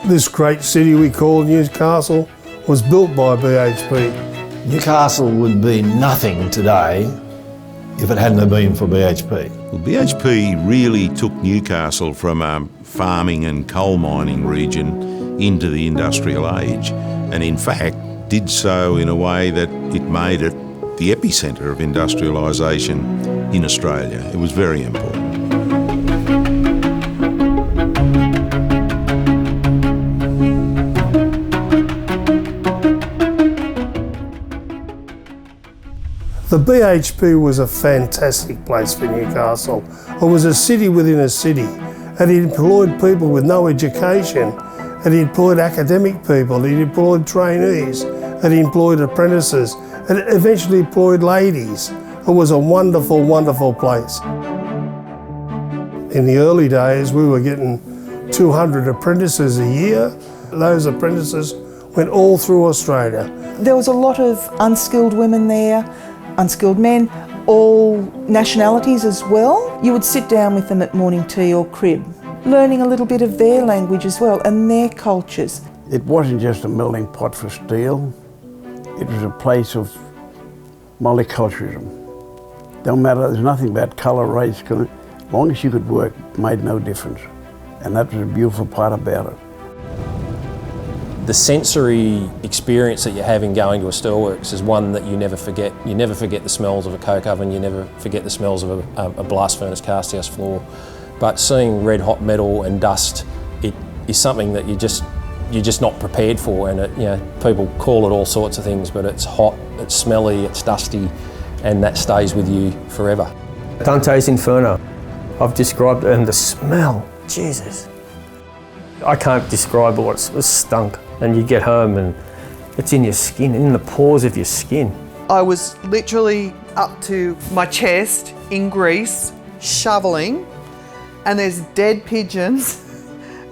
This great city we call Newcastle was built by BHP. Newcastle would be nothing today if it hadn't been for BHP. Well, BHP really took Newcastle from a farming and coal mining region into the industrial age, and in fact did so in a way that it made it the epicentre of industrialisation in Australia. It was very important. The BHP was a fantastic place for Newcastle. It was a city within a city, and it employed people with no education, and it employed academic people, it employed trainees, and it employed apprentices, and it eventually employed ladies. It was a wonderful, wonderful place. In the early days, we were getting 200 apprentices a year. Those apprentices went all through Australia. There was a lot of unskilled women there, unskilled men, all nationalities as well. You would sit down with them at morning tea or crib, learning a little bit of their language as well and their cultures. It wasn't just a melting pot for steel, it was a place of multiculturalism. Don't matter, there's nothing about colour, race, as long as you could work, it made no difference. And that was a beautiful part about it. The sensory experience that you have in going to a steelworks is one that you never forget. You never forget the smells of a coke oven, you never forget the smells of a blast furnace cast house floor. But seeing red hot metal and dust, it is something that you're just not prepared for, and people call it all sorts of things, but it's hot, it's smelly, it's dusty, and that stays with you forever. Dante's Inferno, I've described it, and the smell, Jesus. I can't describe what it stunk. And you get home and it's in your skin, in the pores of your skin. I was literally up to my chest in grease, shoveling, and there's dead pigeons,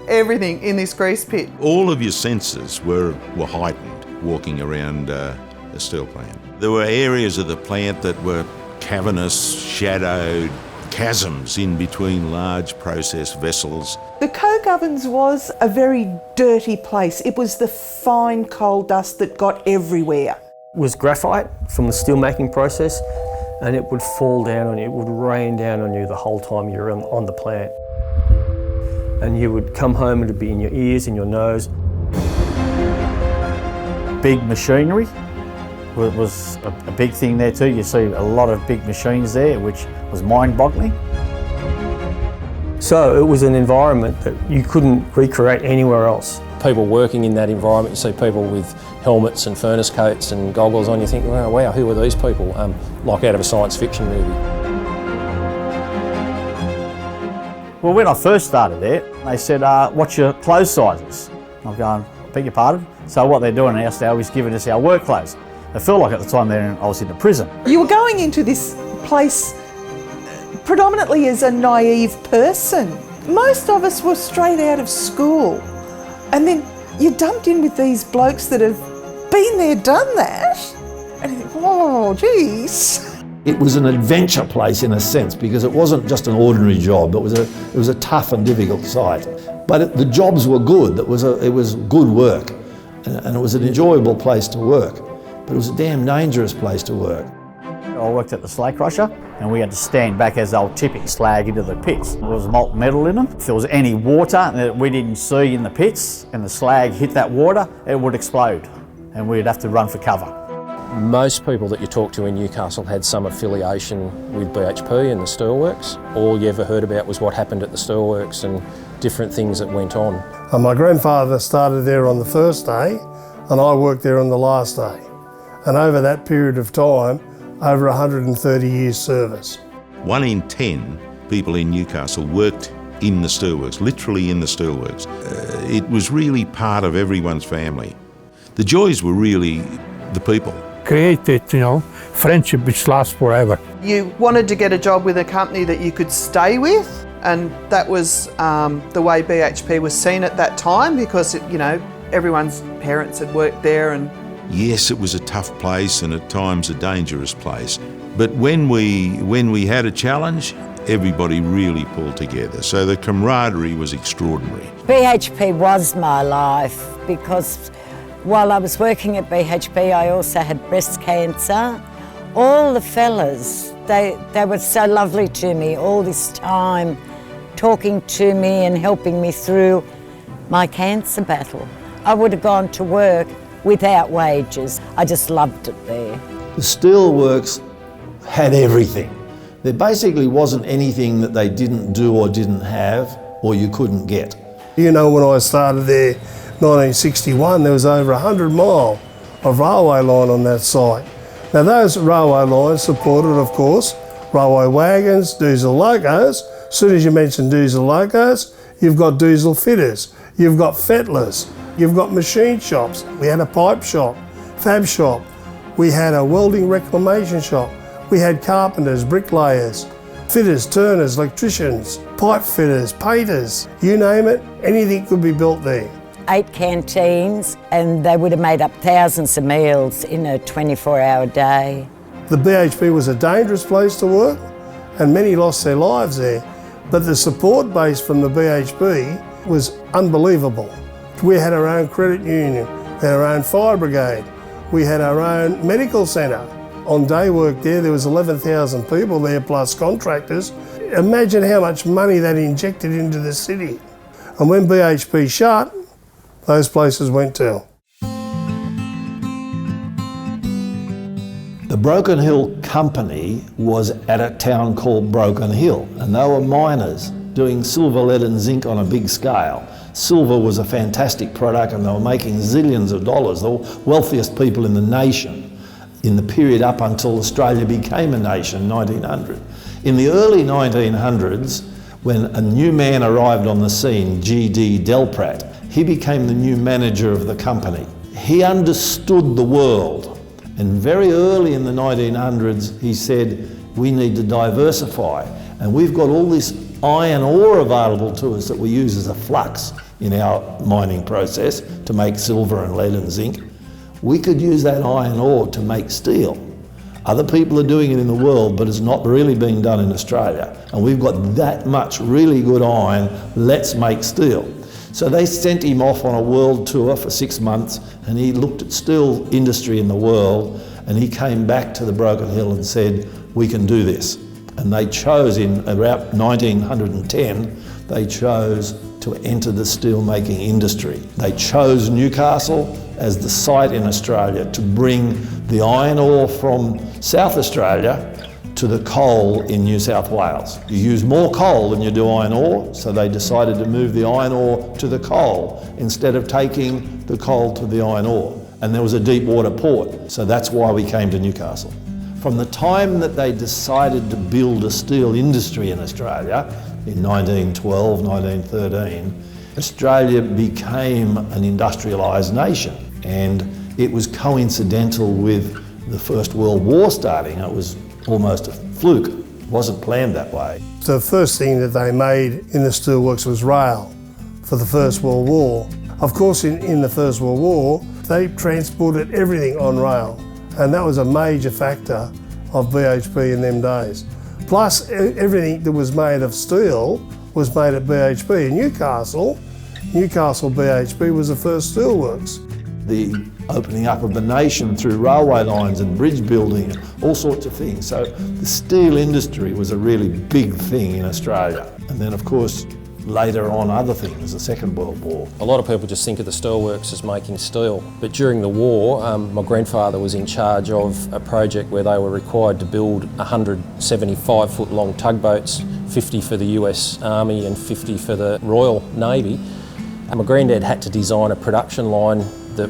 everything in this grease pit. All of your senses were heightened walking around a steel plant. There were areas of the plant that were cavernous, shadowed, chasms in between large process vessels. The coke ovens was a very dirty place. It was the fine coal dust that got everywhere. It was graphite from the steel making process, and it would fall down on you, it would rain down on you the whole time you were on the plant. And you would come home and it would be in your ears, in your nose. Big machinery was a big thing there too. You see a lot of big machines there, which was mind-boggling. So it was an environment that you couldn't recreate anywhere else. People working in that environment, you see people with helmets and furnace coats and goggles on, you think, wow, who are these people? Like out of a science fiction movie. Well, when I first started there, they said, what's your clothes sizes? I'm going, I beg your pardon? So what they're doing now is they're always giving us our work clothes. It felt like at the time I was in a prison. You were going into this place predominantly as a naive person. Most of us were straight out of school, and then you're dumped in with these blokes that have been there, done that, and you think, oh, geez. It was an adventure place in a sense, because it wasn't just an ordinary job. It was a tough and difficult site, but the jobs were good. It was good work, and it was an enjoyable place to work. But it was a damn dangerous place to work. I worked at the slag crusher, and we had to stand back as they were tipping slag into the pits. There was molten metal in them. If there was any water that we didn't see in the pits and the slag hit that water, it would explode, and we'd have to run for cover. Most people that you talk to in Newcastle had some affiliation with BHP and the steelworks. All you ever heard about was what happened at the steelworks and different things that went on. And my grandfather started there on the first day, and I worked there on the last day. And over that period of time, over 130 years service. 1 in 10 people in Newcastle worked in the steelworks, literally in the steelworks. It was really part of everyone's family. The joys were really the people. Created, friendship which lasts forever. You wanted to get a job with a company that you could stay with, and that was the way BHP was seen at that time, because everyone's parents had worked there. And yes, it was a tough place and at times a dangerous place. But when we had a challenge, everybody really pulled together. So the camaraderie was extraordinary. BHP was my life because while I was working at BHP, I also had breast cancer. All the fellas, they were so lovely to me all this time, talking to me and helping me through my cancer battle. I would have gone to work without wages. I just loved it there. The steelworks had everything. There basically wasn't anything that they didn't do or didn't have or you couldn't get. You know, when I started there, 1961, there was over 100 mile of railway line on that site. Now those railway lines supported, of course, railway wagons, diesel locos. As soon as you mention diesel locos, you've got diesel fitters, you've got fettlers, you've got machine shops. We had a pipe shop, fab shop, we had a welding reclamation shop, we had carpenters, bricklayers, fitters, turners, electricians, pipe fitters, painters, you name it, anything could be built there. 8 canteens, and they would have made up thousands of meals in a 24-hour day. The BHP was a dangerous place to work and many lost their lives there, but the support base from the BHP was unbelievable. We had our own credit union, we had our own fire brigade, we had our own medical centre. On day work there was 11,000 people there plus contractors. Imagine how much money that injected into the city. And when BHP shut, those places went to. The Broken Hill Company was at a town called Broken Hill, and they were miners doing silver, lead and zinc on a big scale. Silver was a fantastic product and they were making zillions of dollars, the wealthiest people in the nation in the period up until Australia became a nation, 1900. In the early 1900s, when a new man arrived on the scene, G.D. Delprat, he became the new manager of the company. He understood the world, and very early in the 1900s he said, we need to diversify, and we've got all this iron ore available to us that we use as a flux in our mining process to make silver and lead and zinc. We could use that iron ore to make steel. Other people are doing it in the world, but it's not really being done in Australia, and we've got that much really good iron, let's make steel. So they sent him off on a world tour for 6 months, and he looked at steel industry in the world, and he came back to the Broken Hill and said, we can do this. And they chose in about 1910, they chose to enter the steel making industry. They chose Newcastle as the site in Australia to bring the iron ore from South Australia to the coal in New South Wales. You use more coal than you do iron ore, so they decided to move the iron ore to the coal instead of taking the coal to the iron ore. And there was a deep water port, so that's why we came to Newcastle. From the time that they decided to build a steel industry in Australia in 1912, 1913, Australia became an industrialised nation, and it was coincidental with the First World War starting. It was almost a fluke. It wasn't planned that way. The first thing that they made in the steelworks was rail for the First World War. Of course, in the First World War, they transported everything on rail, and that was a major factor of BHP in them days. Plus, everything that was made of steel was made at BHP. In Newcastle BHP was the first steelworks. The opening up of the nation through railway lines and bridge building and all sorts of things. So the steel industry was a really big thing in Australia. And then, of course, later on other things, the Second World War. A lot of people just think of the steelworks as making steel, but during the war, my grandfather was in charge of a project where they were required to build 175-foot long tugboats, 50 for the US Army and 50 for the Royal Navy. And my granddad had to design a production line that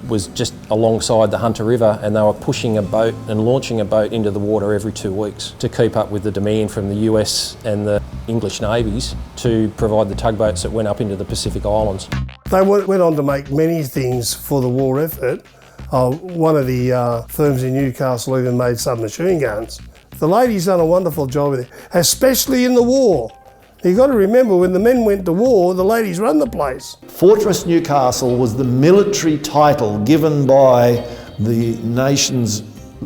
was just alongside the Hunter River, and they were pushing a boat and launching a boat into the water every 2 weeks to keep up with the demand from the US and the English navies to provide the tugboats that went up into the Pacific Islands. They went on to make many things for the war effort. One of the firms in Newcastle even made submachine guns. The ladies done a wonderful job with it, especially in the war. You've got to remember, when the men went to war, the ladies run the place. Fortress Newcastle was the military title given by the nation's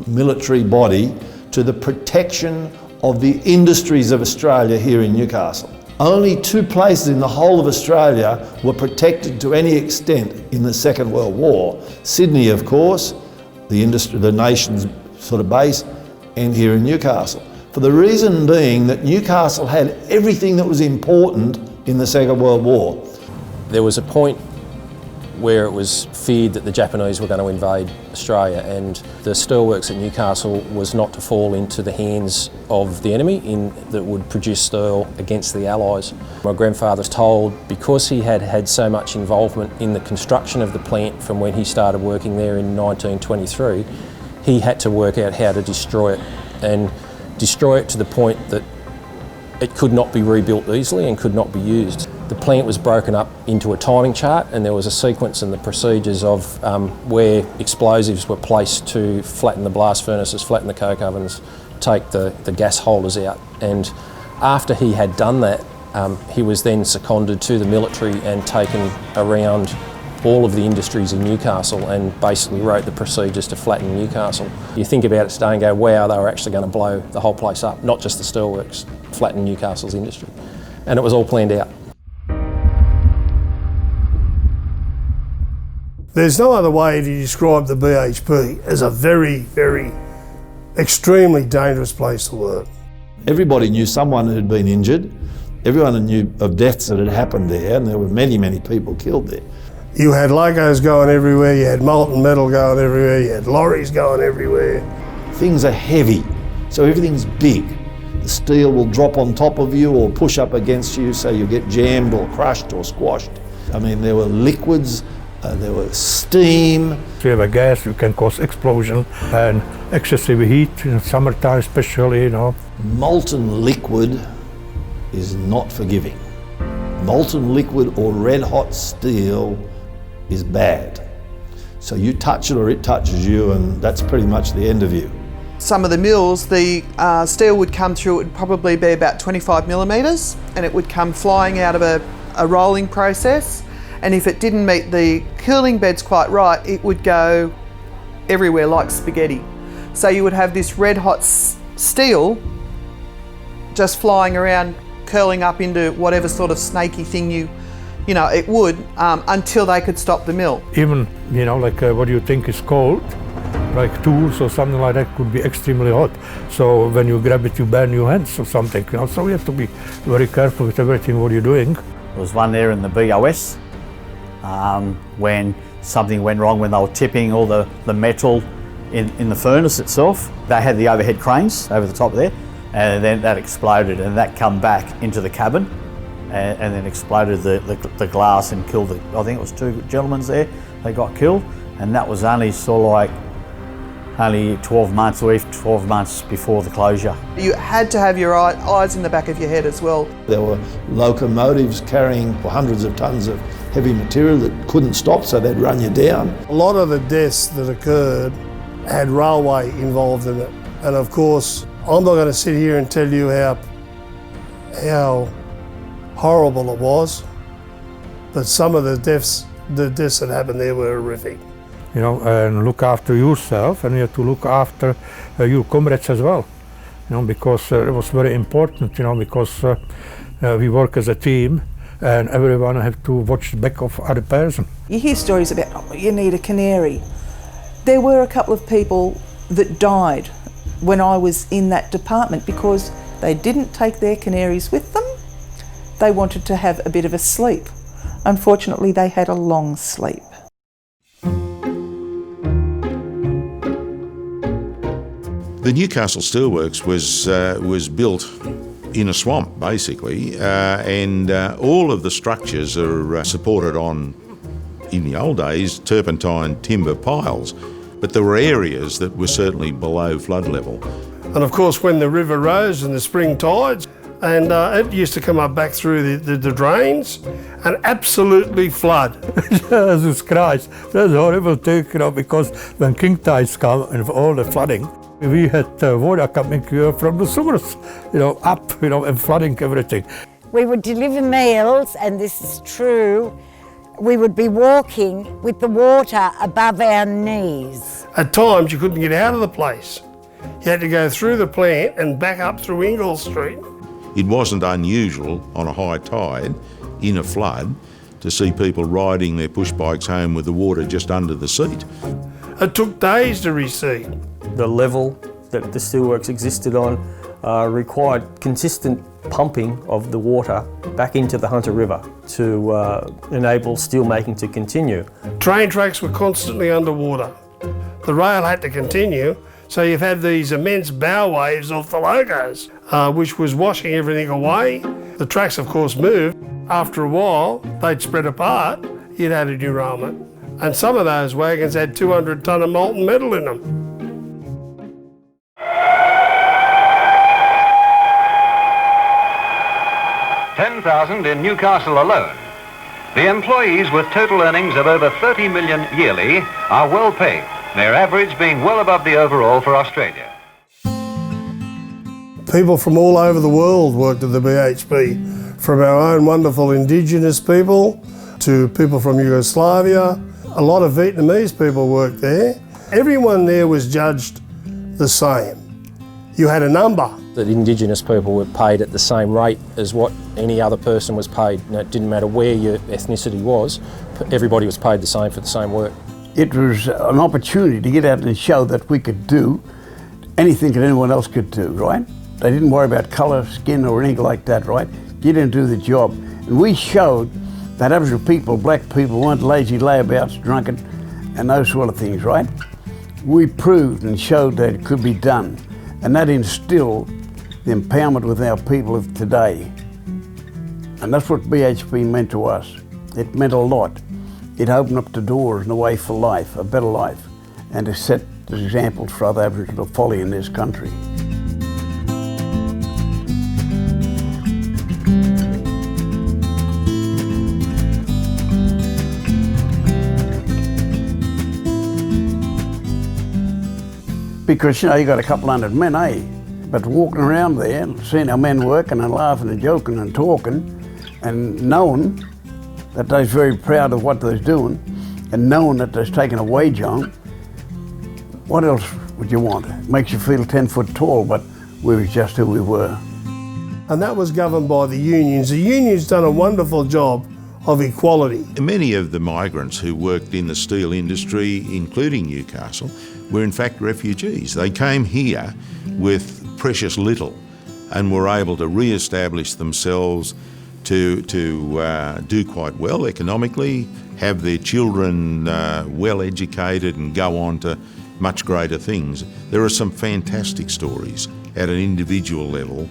military body to the protection of the industries of Australia here in Newcastle. Only 2 places in the whole of Australia were protected to any extent in the Second World War. Sydney, of course, the nation's sort of base, and here in Newcastle. For the reason being that Newcastle had everything that was important in the Second World War. There was a point where it was feared that the Japanese were going to invade Australia, and the steelworks at Newcastle was not to fall into the hands of the enemy that would produce steel against the Allies. My grandfather's told, because he had had so much involvement in the construction of the plant from when he started working there in 1923, he had to work out how to destroy it, and destroy it to the point that it could not be rebuilt easily and could not be used. The plant was broken up into a timing chart, and there was a sequence in the procedures of where explosives were placed to flatten the blast furnaces, flatten the coke ovens, take the gas holders out. And after he had done that, he was then seconded to the military and taken around all of the industries in Newcastle and basically wrote the procedures to flatten Newcastle. You think about it today and go, wow, they were actually going to blow the whole place up, not just the steelworks, flatten Newcastle's industry. And it was all planned out. There's no other way to describe the BHP as a very, very extremely dangerous place to work. Everybody knew someone who had been injured. Everyone knew of deaths that had happened there, and there were many, many people killed there. You had logos going everywhere, you had molten metal going everywhere, you had lorries going everywhere. Things are heavy, so everything's big. The steel will drop on top of you or push up against you, so you get jammed or crushed or squashed. I mean, there were liquids, there was steam. If you have a gas, you can cause explosion and excessive heat in summertime especially, you know. Molten liquid is not forgiving. Molten liquid or red hot steel is bad. So you touch it or it touches you, and that's pretty much the end of you. Some of the mills, the steel would come through, it would probably be about 25 millimetres, and it would come flying out of a rolling process. And if it didn't meet the cooling beds quite right, it would go everywhere like spaghetti. So you would have this red hot steel just flying around, curling up into whatever sort of snaky thing you know, it would, until they could stop the mill. Even, you know, like what you think is cold, like tools or something like that, could be extremely hot. So when you grab it, you burn your hands or something, you know. So we have to be very careful with everything what you're doing. There was one there in the BOS when something went wrong when they were tipping all the metal in the furnace itself. They had the overhead cranes over the top there, and then that exploded, and that come back into the cabin and then exploded the glass and killed I think it was 2 gentlemen there. They got killed, and that was only sort of like only 12 months or 12 months before the closure. You had to have your eyes in the back of your head as well. There were locomotives carrying hundreds of tons of heavy material that couldn't stop, so they'd run you down. A lot of the deaths that occurred had railway involved in it. And of course, I'm not going to sit here and tell you how horrible it was, but some of the deaths that happened there were horrific. You know, and look after yourself, and you have to look after your comrades as well. You know, because it was very important, you know, because we work as a team, and everyone have to watch the back of other person. You hear stories about, oh, you need a canary. There were a couple of people that died when I was in that department because they didn't take their canaries with them. They wanted to have a bit of a sleep. Unfortunately, they had a long sleep. The Newcastle Steelworks was built in a swamp, basically, and all of the structures are supported on, in the old days, turpentine timber piles, but there were areas that were certainly below flood level. And of course, when the river rose in the spring tides, and it used to come up back through the drains and absolutely flood. Jesus Christ, that's a horrible thing, you know, because when king tides come and all the flooding, we had water coming here from the sewers, you know, up, you know, and flooding everything. We would deliver meals, and this is true, we would be walking with the water above our knees. At times you couldn't get out of the place You had to go through the plant and back up through Ingle Street. It wasn't unusual on a high tide, in a flood, to see people riding their push bikes home with the water just under the seat. It took days to recede. The level that the steelworks existed on required consistent pumping of the water back into the Hunter River to enable steel making to continue. Train tracks were constantly underwater. The rail had to continue, so you've had these immense bow waves off the locos, which was washing everything away. The tracks, of course, moved. After a while, they'd spread apart, you'd had a derailment. And some of those wagons had 200 tonne of molten metal in them. $10,000 in Newcastle alone. The employees with total earnings of over 30 million yearly are well paid, their average being well above the overall for Australia. People from all over the world worked at the BHP, from our own wonderful indigenous people to people from Yugoslavia. A lot of Vietnamese people worked there. Everyone there was judged the same. You had a number. That Indigenous people were paid at the same rate as what any other person was paid. And it didn't matter where your ethnicity was, everybody was paid the same for the same work. It was an opportunity to get out and show that we could do anything that anyone else could do, right? They didn't worry about colour, skin or anything like that, right? Get in and do the job. And we showed that Aboriginal people, black people, weren't lazy layabouts, drunken and those sort of things, right? We proved and showed that it could be done. And that instilled the empowerment with our people of today. And that's what BHP meant to us. It meant a lot. It opened up the doors and a way for life, a better life, and to set the examples for other Aboriginal to follow in this country. Because, you know, you got a couple hundred men, eh? But walking around there, seeing our men working and laughing and joking and talking and knowing that they're very proud of what they're doing and knowing that they're taking a wage on, what else would you want? It makes you feel 10 foot tall, but we were just who we were. And that was governed by the unions. The unions done a wonderful job of equality. Many of the migrants who worked in the steel industry, including Newcastle, were in fact refugees. They came here with precious little and were able to re-establish themselves to do quite well economically, have their children well educated and go on to much greater things. There are some fantastic stories at an individual level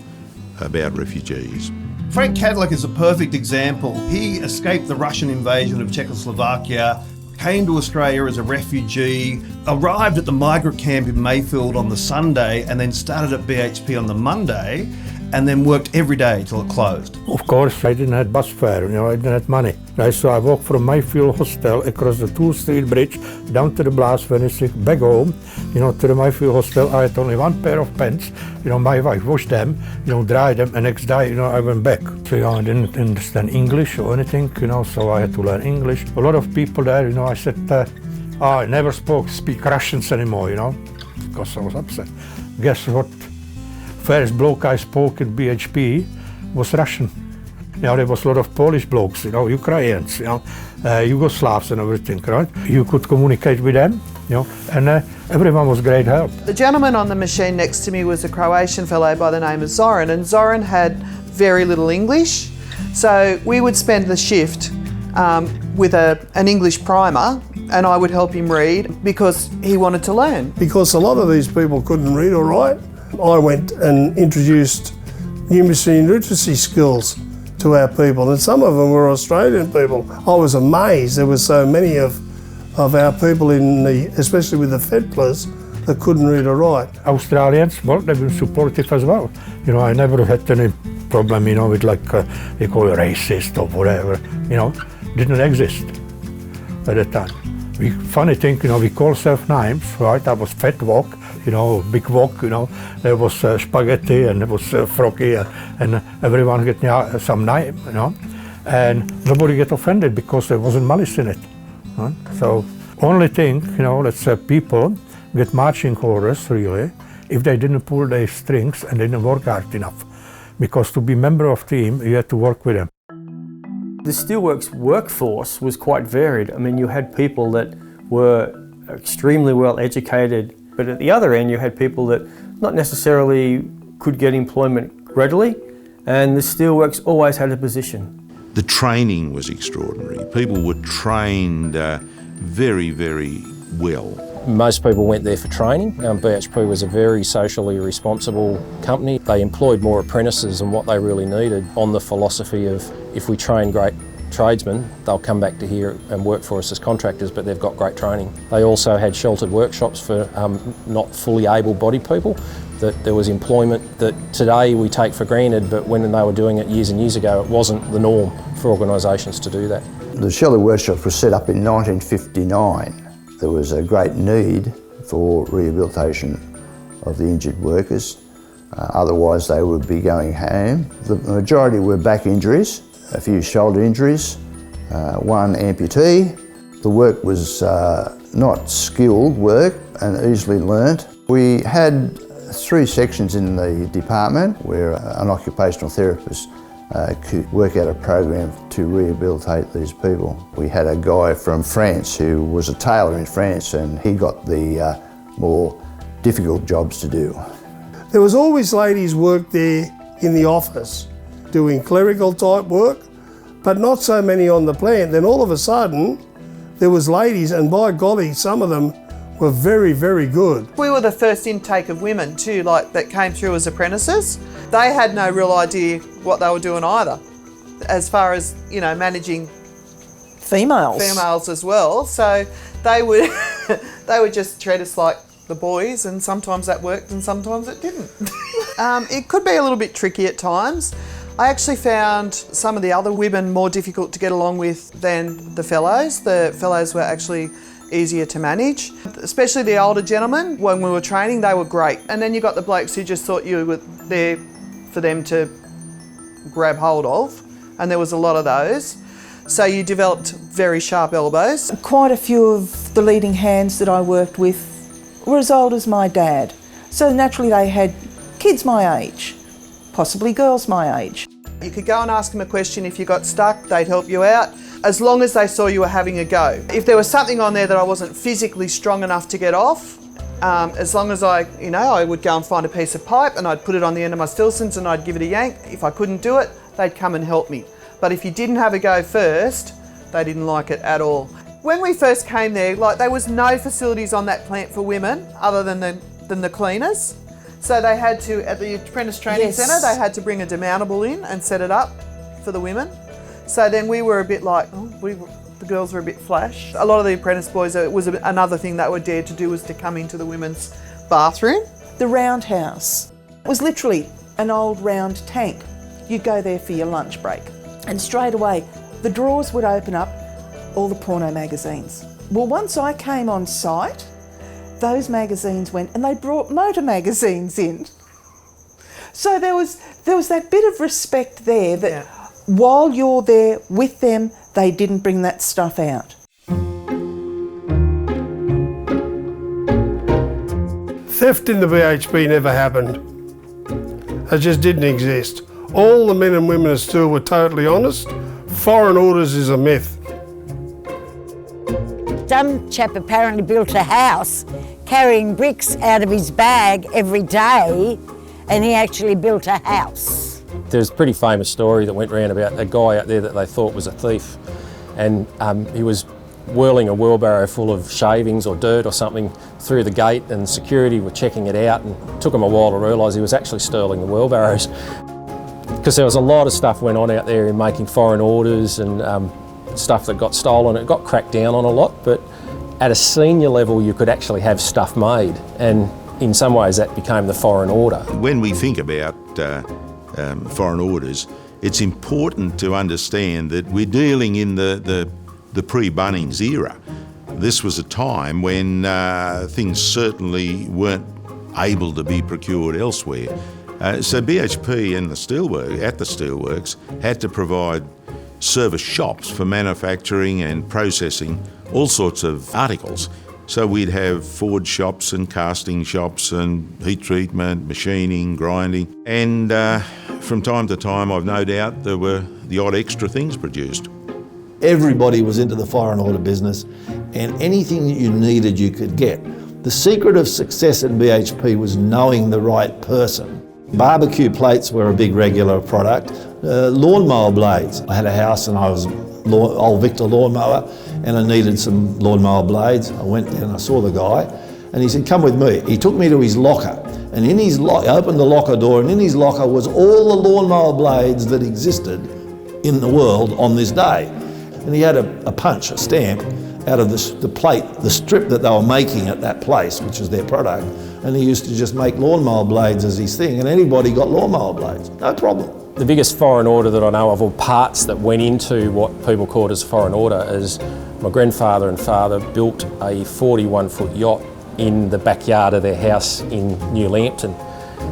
about refugees. Frank Cadillac is a perfect example. He escaped the Russian invasion of Czechoslovakia, came to Australia as a refugee, arrived at the migrant camp in Mayfield on the Sunday and then started at BHP on the Monday and then worked every day till it closed. Of course, I didn't have bus fare, you know, I didn't have money. So I walked from Mayfield Hostel across the 2 Street Bridge down to the blast furnace, back home, you know, to the Mayfield Hostel. I had only one pair of pants, you know, my wife washed them, you know, dried them, and next day, you know, I went back. So, you know, I didn't understand English or anything, you know, so I had to learn English. A lot of people there, you know, I said, I never speak Russians anymore, you know, because I was upset. Guess what? First bloke I spoke in BHP was Russian. You know, there was a lot of Polish blokes, you know, Ukrainians, you know, Yugoslavs and everything, right? You could communicate with them, you know, and everyone was great help. The gentleman on the machine next to me was a Croatian fellow by the name of Zoran, and Zoran had very little English. So we would spend the shift with an English primer, and I would help him read because he wanted to learn. Because a lot of these people couldn't read or write, I went and introduced numeracy and literacy skills to our people, and some of them were Australian people. I was amazed there were so many of our people especially with the FEDPLAs, that couldn't read or write. Australians, well, they've been supportive as well. You know, I never had any problem, you know, with like, they call it racist or whatever, you know, didn't exist at the time. Funny thing, you know, we call ourselves names, right? I was Fat Wok, you know, Big Wok, you know, there was Spaghetti and there was Froggy, and everyone get some name, you know, and nobody get offended because there wasn't malice in it. So only thing, you know, let's say people get marching orders really if they didn't pull their strings and didn't work hard enough. Because to be member of team, you had to work with them. The steelworks workforce was quite varied. I mean, you had people that were extremely well educated, but at the other end you had people that not necessarily could get employment readily, and the steelworks always had a position. The training was extraordinary. People were trained very, very well. Most people went there for training. BHP was a very socially responsible company. They employed more apprentices than what they really needed, on the philosophy of if we train great tradesmen, they'll come back to here and work for us as contractors, but they've got great training. They also had sheltered workshops for not fully able-bodied people, that there was employment that today we take for granted, but when they were doing it years and years ago, it wasn't the norm for organisations to do that. The sheltered workshops were set up in 1959. There was a great need for rehabilitation of the injured workers. Otherwise they would be going home. The majority were back injuries, a few shoulder injuries, one amputee. The work was not skilled work and easily learnt. We had 3 sections in the department where an occupational therapist could work out a program to rehabilitate these people. We had a guy from France who was a tailor in France, and he got the more difficult jobs to do. There was always ladies worked there in the office doing clerical type work, but not so many on the plant. Then all of a sudden there was ladies, and by golly, some of them were very, very good. We were the first intake of women too, like that came through as apprentices. They had no real idea what they were doing either, as far as, you know, managing females as well. So they would they would just treat us like the boys, and sometimes that worked and sometimes it didn't. It could be a little bit tricky at times. I actually found some of the other women more difficult to get along with than the fellows. The fellows were actually easier to manage, especially the older gentlemen. When we were training, they were great. And then you got the blokes who just thought you were there for them to grab hold of, and there was a lot of those. So you developed very sharp elbows. Quite a few of the leading hands that I worked with were as old as my dad. So naturally they had kids my age, possibly girls my age. You could go and ask them a question. If you got stuck, they'd help you out, as long as they saw you were having a go. If there was something on there that I wasn't physically strong enough to get off, as long as I would go and find a piece of pipe and I'd put it on the end of my Stilsons and I'd give it a yank. If I couldn't do it, they'd come and help me. But if you didn't have a go first, they didn't like it at all. When we first came there, there was no facilities on that plant for women other than the cleaners. So they had to, at the Apprentice Training Centre, they had to bring a demountable in and set it up for the women. So then we were a bit like, the girls were a bit flash. A lot of the apprentice boys, it was another thing they were dared to do, was to come into the women's bathroom. The roundhouse was literally an old round tank. You'd go there for your lunch break, and straight away the drawers would open up, all the porno magazines. Well, once I came on site, those magazines went, and they brought motor magazines in. So there was that bit of respect there that while you're there with them, they didn't bring that stuff out. Theft in the BHP never happened. It just didn't exist. All the men and women of steel were totally honest. Foreign orders is a myth. Some chap apparently built a house carrying bricks out of his bag every day, and he actually built a house. There's a pretty famous story that went around about a guy out there that they thought was a thief, and he was whirling a wheelbarrow full of shavings or dirt or something through the gate, and security were checking it out, and it took them a while to realise he was actually stealing the wheelbarrows. Because there was a lot of stuff went on out there in making foreign orders and stuff that got stolen. It got cracked down on a lot, but at a senior level you could actually have stuff made, and in some ways that became the foreign order. When we think about foreign orders, it's important to understand that we're dealing in the pre-Bunnings era. This was a time when things certainly weren't able to be procured elsewhere. So BHP and the steelworks had to provide service shops for manufacturing and processing all sorts of articles. So we'd have forge shops and casting shops and heat treatment, machining, grinding. And from time to time, I've no doubt there were the odd extra things produced. Everybody was into the foreign order business, and anything that you needed you could get. The secret of success at BHP was knowing the right person. Barbecue plates were a big regular product. Lawnmower blades. I had a house and I was old Victor lawnmower and I needed some lawnmower blades. I went there and I saw the guy and he said, come with me. He took me to his locker and in his I opened the locker door and in his locker was all the lawnmower blades that existed in the world on this day. And he had a punch, a stamp, out of the plate, the strip that they were making at that place, which was their product. And he used to just make lawnmower blades as his thing, and anybody got lawnmower blades, no problem. The biggest foreign order that I know of, or parts that went into what people called as foreign order, is my grandfather and father built a 41-foot yacht in the backyard of their house in New Lambton.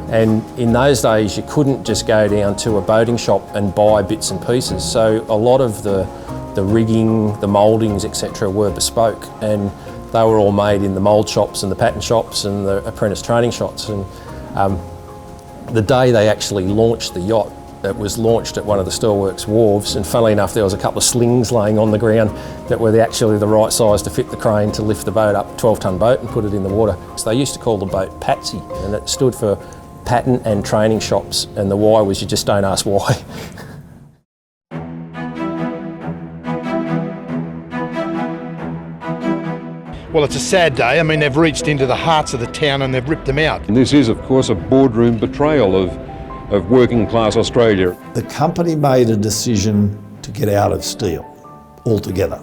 And in those days, you couldn't just go down to a boating shop and buy bits and pieces. So a lot of the rigging, the mouldings, etc. were bespoke, and they were all made in the mould shops and the pattern shops and the apprentice training shops. And the day they actually launched the yacht, it was launched at one of the Steelworks wharves, and funnily enough there was a couple of slings laying on the ground that were actually the right size to fit the crane to lift the boat up, 12-ton boat, and put it in the water. So they used to call the boat Patsy, and it stood for pattern and training shops, and the why was you just don't ask why. Well, it's a sad day. I mean, they've reached into the hearts of the town and they've ripped them out. And this is, of course, a boardroom betrayal of working class Australia. The company made a decision to get out of steel altogether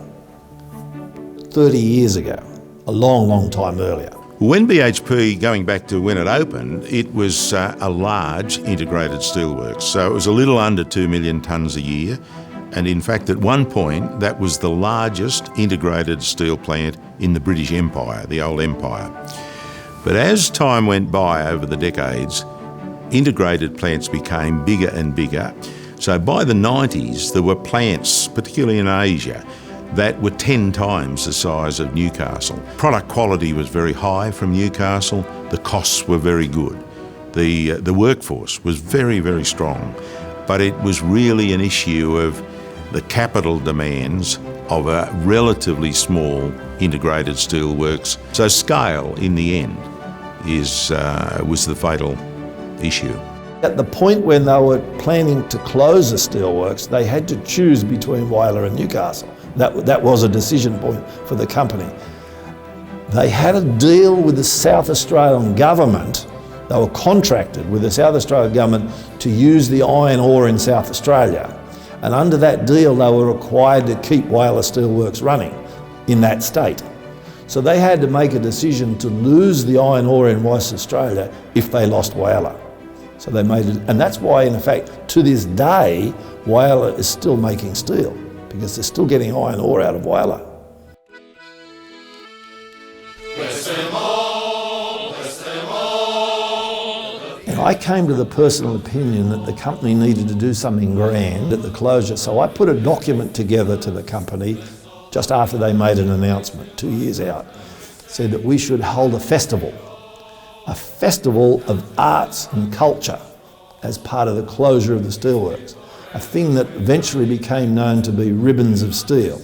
30 years ago, a long, long time earlier. When BHP, going back to when it opened, it was a large integrated steelworks. So it was a little under 2 million tonnes a year. And in fact, at one point, that was the largest integrated steel plant in the British Empire, the old empire. But as time went by over the decades, integrated plants became bigger and bigger. So by the 90s, there were plants, particularly in Asia, that were 10 times the size of Newcastle. Product quality was very high from Newcastle. The costs were very good. The workforce was very, very strong. But it was really an issue of the capital demands of a relatively small integrated steelworks. So scale, in the end, was the fatal issue. At the point when they were planning to close the steelworks, they had to choose between Whyalla and Newcastle. That was a decision point for the company. They had a deal with the South Australian government. They were contracted with the South Australian government to use the iron ore in South Australia. And under that deal, they were required to keep Whyalla Steelworks running in that state. So they had to make a decision to lose the iron ore in Western Australia if they lost Whyalla. So they made it, and that's why, in effect, to this day, Whyalla is still making steel, because they're still getting iron ore out of Whyalla. And I came to the personal opinion that the company needed to do something grand at the closure, so I put a document together to the company just after they made an announcement, 2 years out, said that we should hold a festival of arts and culture as part of the closure of the steelworks, a thing that eventually became known to be Ribbons of Steel.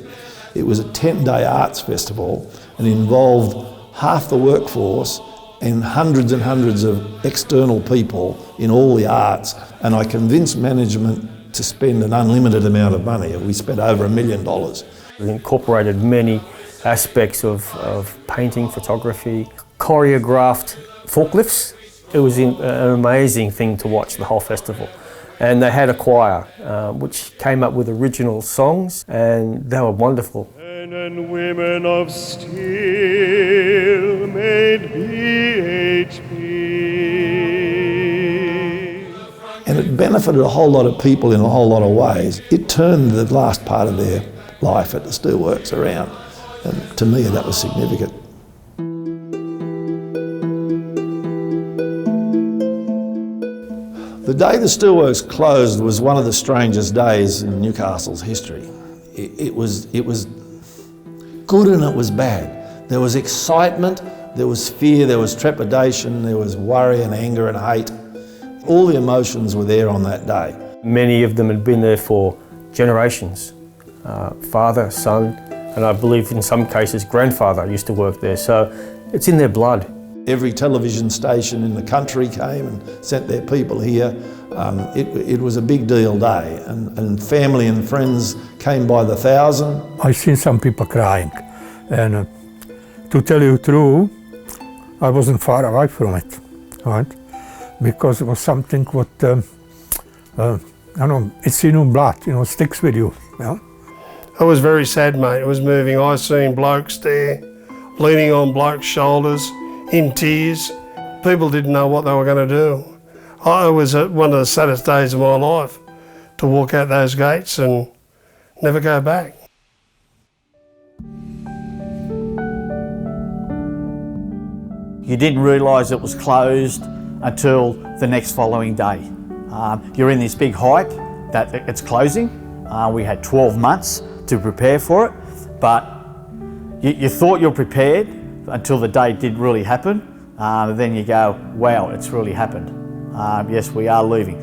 It was a 10-day arts festival and involved half the workforce and hundreds of external people in all the arts, and I convinced management to spend an unlimited amount of money. We spent over $1 million. We incorporated many aspects of painting, photography, choreographed forklifts. It was an amazing thing to watch the whole festival. And they had a choir, which came up with original songs, and they were wonderful. Men and women of steel made BHP. And it benefited a whole lot of people in a whole lot of ways. It turned the last part of their life at the steelworks around, and to me that was significant. The day the steelworks closed was one of the strangest days in Newcastle's history. It was good and it was bad. There was excitement, there was fear, there was trepidation, there was worry and anger and hate. All the emotions were there on that day. Many of them had been there for generations. Father, son, and I believe in some cases grandfather used to work there, so it's in their blood. Every television station in the country came and sent their people here. It was a big deal day, and family and friends came by the thousand. I've seen some people crying, and to tell you the truth, I wasn't far away from it, right? Because it was something what, I know, it's in your blood, sticks with you. Yeah? It was very sad, mate. It was moving. I seen blokes there, leaning on blokes' shoulders, in tears. People didn't know what they were going to do. It was one of the saddest days of my life to walk out those gates and never go back. You didn't realise it was closed until the next following day. You're in this big hype that it's closing. We had 12 months to prepare for it, but you thought you're prepared until the day did really happen. Then you go, wow, it's really happened. Yes, we are leaving.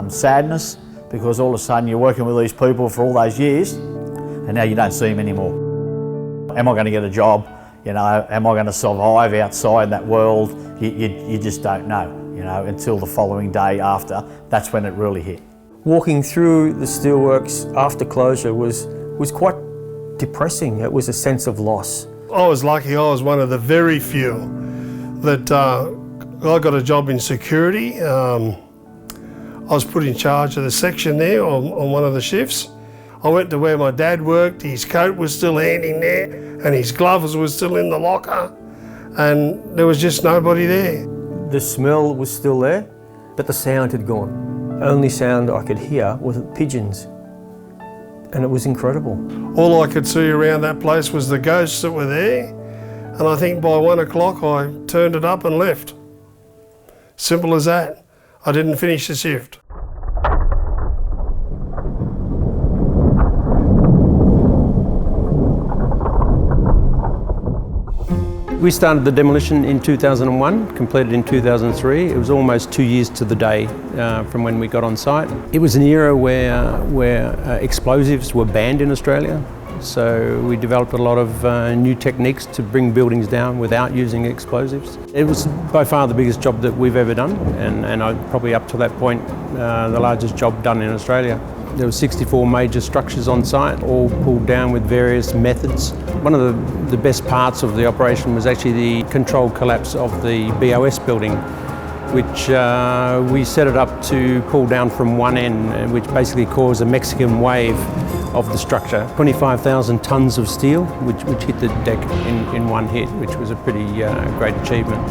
Sadness, because all of a sudden you're working with these people for all those years and now you don't see them anymore. Am I going to get a job? Am I going to survive outside that world? You just don't know, until the following day after. That's when it really hit. Walking through the steelworks after closure was quite depressing. It was a sense of loss. I was lucky. I was one of the very few that I got a job in security. I was put in charge of the section there on one of the shifts. I went to where my dad worked. His coat was still hanging there and his gloves were still in the locker, and there was just nobody there. The smell was still there, but the sound had gone. Only sound I could hear was pigeons, and it was incredible. All I could see around that place was the ghosts that were there, and I think by 1 o'clock I turned it up and left. Simple as that. I didn't finish the shift. We started the demolition in 2001, completed in 2003. It was almost 2 years to the day from when we got on site. It was an era where explosives were banned in Australia. So we developed a lot of new techniques to bring buildings down without using explosives. It was by far the biggest job that we've ever done, and probably up to that point the largest job done in Australia. There were 64 major structures on site, all pulled down with various methods. One of the best parts of the operation was actually the controlled collapse of the BOS building, which we set it up to pull down from one end, which basically caused a Mexican wave of the structure. 25,000 tonnes of steel, which hit the deck in one hit, which was a pretty great achievement.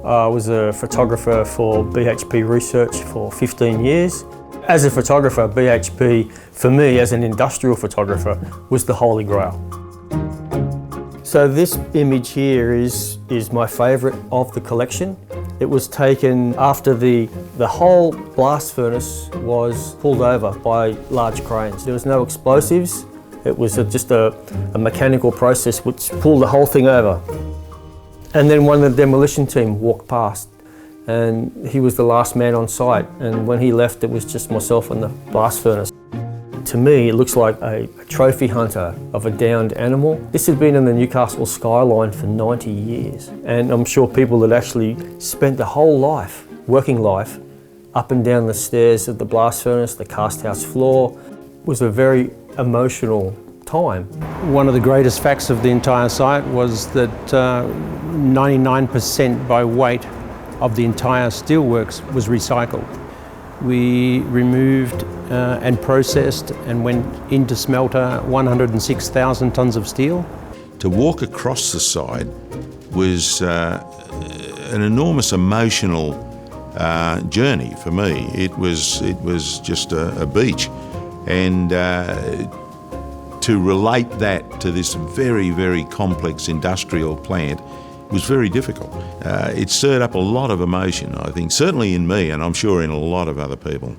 I was a photographer for BHP Research for 15 years. As a photographer, BHP, for me as an industrial photographer, was the holy grail. So this image here is my favourite of the collection. It was taken after the whole blast furnace was pulled over by large cranes. There was no explosives. It was just a mechanical process which pulled the whole thing over. And then one of the demolition team walked past, and he was the last man on site. And when he left, it was just myself and the blast furnace. To me, it looks like a trophy hunter of a downed animal. This had been in the Newcastle skyline for 90 years. And I'm sure people that actually spent the whole life, working life, up and down the stairs of the blast furnace, the cast house floor, was a very emotional time. One of the greatest facts of the entire site was that 99% by weight of the entire steelworks was recycled. We removed and processed and went into smelter 106,000 tonnes of steel. To walk across the site was an enormous emotional journey for me. It was just a beach, and to relate that to this very, very complex industrial plant was very difficult. It stirred up a lot of emotion, I think, certainly in me, and I'm sure in a lot of other people.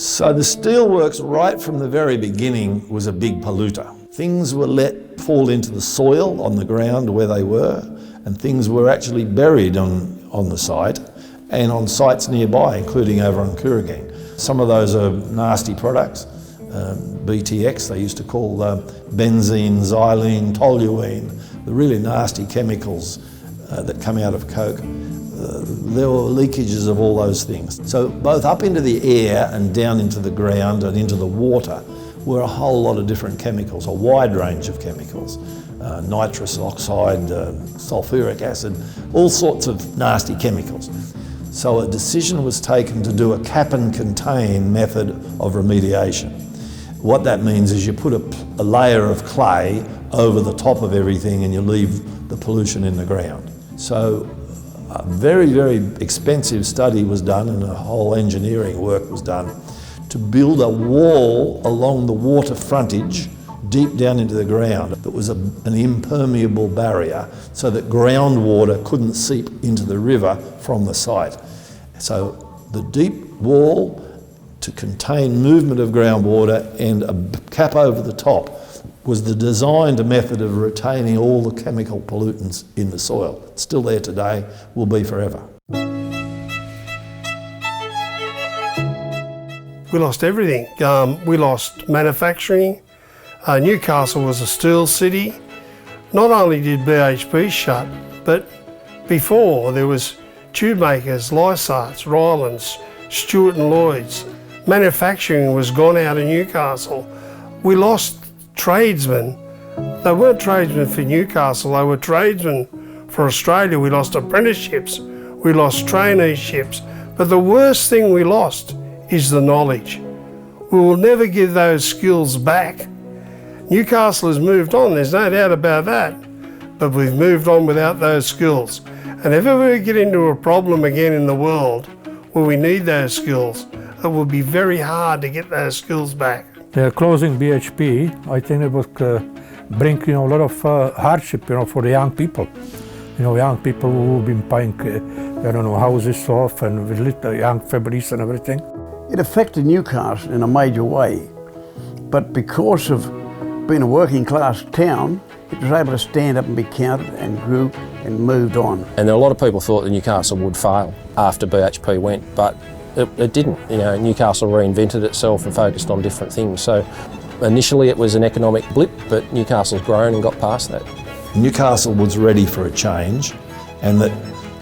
So the steelworks right from the very beginning was a big polluter. Things were let fall into the soil on the ground where they were, and things were actually buried on the site and on sites nearby, including over on Kooragang. Some of those are nasty products, BTX, they used to call benzene, xylene, toluene, the really nasty chemicals that come out of coke. There were leakages of all those things. So both up into the air and down into the ground and into the water were a whole lot of different chemicals, a wide range of chemicals. Nitrous oxide, sulfuric acid, all sorts of nasty chemicals. So a decision was taken to do a cap and contain method of remediation. What that means is you put a layer of clay over the top of everything and you leave the pollution in the ground. So a very, very expensive study was done and a whole engineering work was done to build a wall along the water frontage deep down into the ground that was an impermeable barrier so that groundwater couldn't seep into the river from the site. So the deep wall to contain movement of groundwater and a cap over the top was the designed method of retaining all the chemical pollutants in the soil. It's still there today, will be forever. We lost everything. We lost manufacturing. Newcastle was a steel city. Not only did BHP shut, but before there was tube makers, Lysarts, Rylands, Stewart and Lloyd's. Manufacturing was gone out of Newcastle. We lost tradesmen. They weren't tradesmen for Newcastle, they were tradesmen for Australia. We lost apprenticeships, we lost traineeships. But the worst thing we lost is the knowledge. We will never give those skills back. Newcastle has moved on, there's no doubt about that, but we've moved on without those skills. And if ever we get into a problem again in the world where we need those skills, it will be very hard to get those skills back. Closing BHP, I think it would bring a lot of hardship for the young people. Young people who've been buying houses off and with little young families and everything. It affected Newcastle in a major way, but because of being a working class town, it was able to stand up and be counted and grew and moved on. And a lot of people thought that Newcastle would fail after BHP went, but it didn't. Newcastle reinvented itself and focused on different things. So initially it was an economic blip, but Newcastle's grown and got past that. Newcastle was ready for a change, and that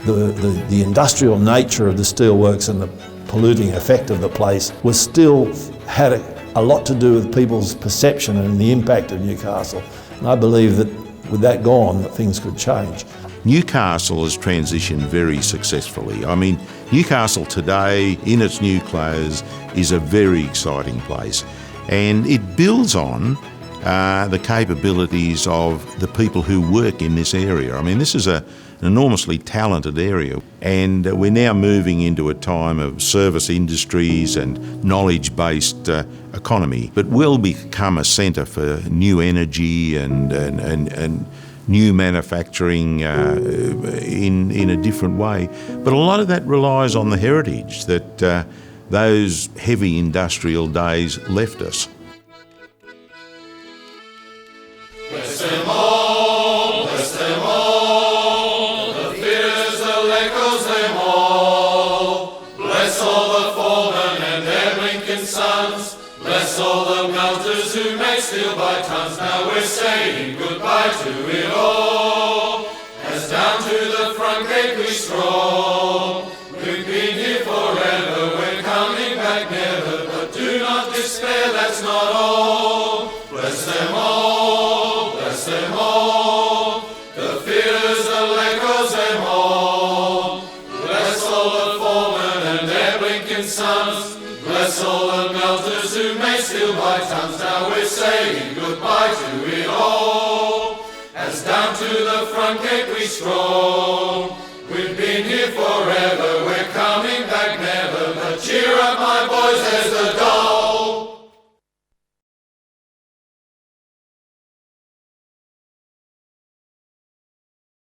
the industrial nature of the steelworks and the polluting effect of the place was still had a lot to do with people's perception and the impact of Newcastle. And I believe that with that gone, that things could change. Newcastle has transitioned very successfully. I mean, Newcastle today, in its new clothes, is a very exciting place. And it builds on the capabilities of the people who work in this area. I mean, this is an enormously talented area, and we're now moving into a time of service industries and knowledge-based economy, but will become a centre for new energy and new manufacturing in a different way. But a lot of that relies on the heritage that those heavy industrial days left us. Bless them all, the fears, the echoes, them all. Bless all the foremen and their blinking sons. Bless all the melters who make steel by tons. Now we're saying goodbye to it all. As down to the front gate we stroll. We've been here forever, we're coming back never. But do not despair, that's not all. Bless them all, bless them all. The fears, the echoes, them all. Bless all the foremen and their blinking sons. Bless all the melters who make steel by tons. Now we're saying goodbye to it all. As down to the front gate we stroll. We've been here forever.